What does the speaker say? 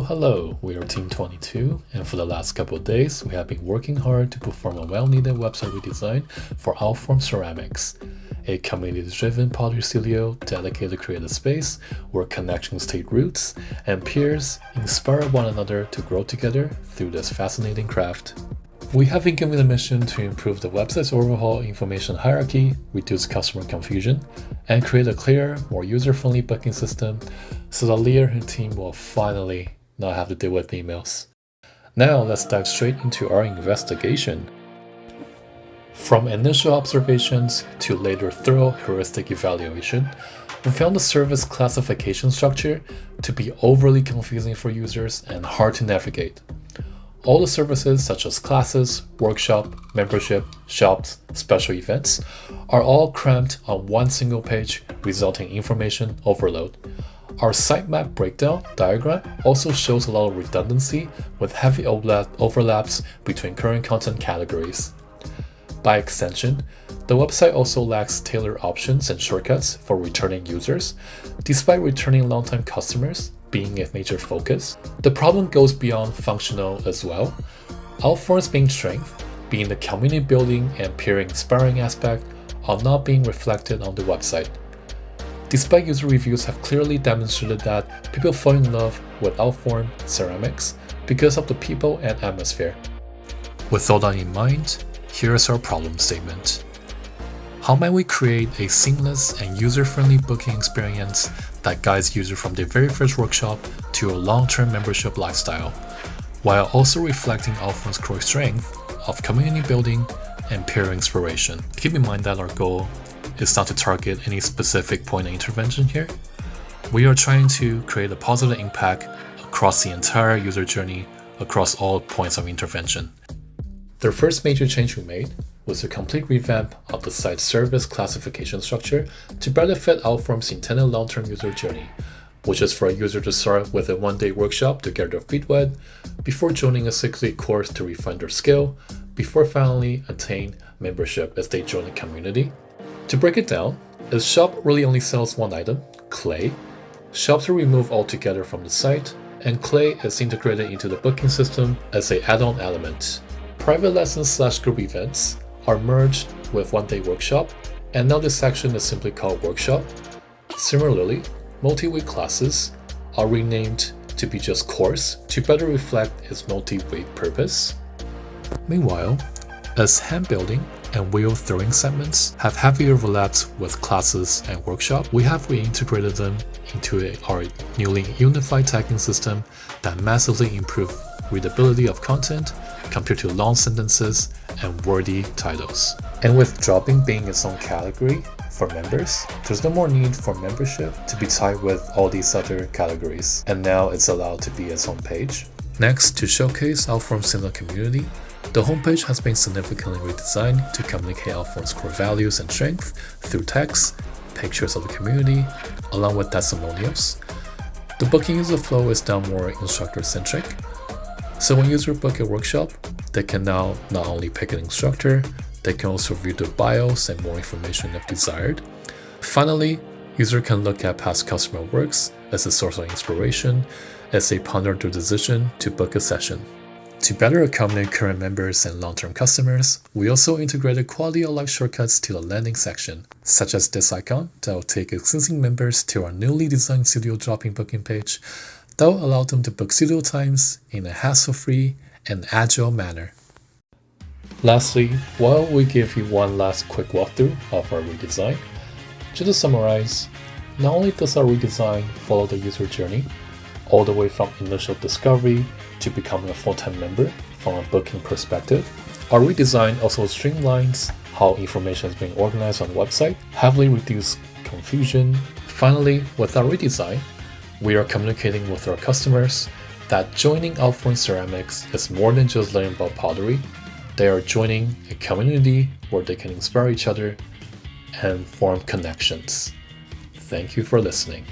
Hello, we are Team 22, and for the last couple of days, we have been working hard to perform a well-needed website redesign for Outform Ceramics, a community-driven pottery studio dedicated to create a space where connections take roots and peers inspire one another to grow together through this fascinating craft. We have been given the mission to improve the website's overall information hierarchy, reduce customer confusion, and create a clearer, more user-friendly booking system so that Leah and her team will finally not have to deal with emails. Now let's dive straight into our investigation. From initial observations to later thorough heuristic evaluation, we found the service classification structure to be overly confusing for users and hard to navigate. All the services such as classes, workshop, membership, shops, special events are all crammed on one single page, resulting in information overload. Our sitemap breakdown diagram also shows a lot of redundancy with heavy overlaps between current content categories. By extension, the website also lacks tailored options and shortcuts for returning users, despite returning longtime customers being a major focus. The problem goes beyond functional as well. Outform's main strength, being the community building and peer inspiring aspect, are not being reflected on the website. Despite user reviews have clearly demonstrated that people fall in love with Outform Ceramics because of the people and atmosphere. With all that in mind, here's our problem statement. How might we create a seamless and user-friendly booking experience that guides users from their very first workshop to a long-term membership lifestyle, while also reflecting Outform's core strength of community building and peer inspiration? Keep in mind that our goal is not to target any specific point of intervention here. We are trying to create a positive impact across the entire user journey across all points of intervention. The first major change we made was a complete revamp of the site's service classification structure to better fit Outform's intended long-term user journey, which is for a user to start with a one-day workshop to get their feet wet, before joining a 6-week course to refine their skill, before finally attain membership as they join the community. To break it down, a shop really only sells one item, clay. Shops are removed altogether from the site, and clay is integrated into the booking system as an add-on element. Private lessons / group events are merged with one-day workshop, and now this section is simply called workshop. Similarly, multi-week classes are renamed to be just course to better reflect its multi-week purpose. Meanwhile, as hand building and wheel throwing segments have heavy overlaps with classes and workshop, we have reintegrated them into our newly unified tagging system that massively improves readability of content compared to long sentences and wordy titles. And with dropping being its own category for members, there's no more need for membership to be tied with all these other categories, and now it's allowed to be its own page. Next, to showcase Outform's similar community, the homepage has been significantly redesigned to communicate Outform's core values and strength through text, pictures of the community, along with testimonials. The booking user flow is now more instructor-centric, so when users book a workshop, they can now not only pick an instructor, they can also view the bios and more information if desired. Finally, users can look at past customer works as a source of inspiration as they ponder their decision to book a session. To better accommodate current members and long-term customers, we also integrated quality of life shortcuts to the landing section, such as this icon that will take existing members to our newly designed studio drop-in booking page that will allow them to book studio times in a hassle-free and agile manner. Lastly, while we give you one last quick walkthrough of our redesign, just to summarize, not only does our redesign follow the user journey, all the way from initial discovery to becoming a full-time member from a booking perspective, our redesign also streamlines how information is being organized on the website, heavily reduces confusion. Finally, with our redesign, we are communicating with our customers that joining Outform Ceramics is more than just learning about pottery. They are joining a community where they can inspire each other and form connections. Thank you for listening.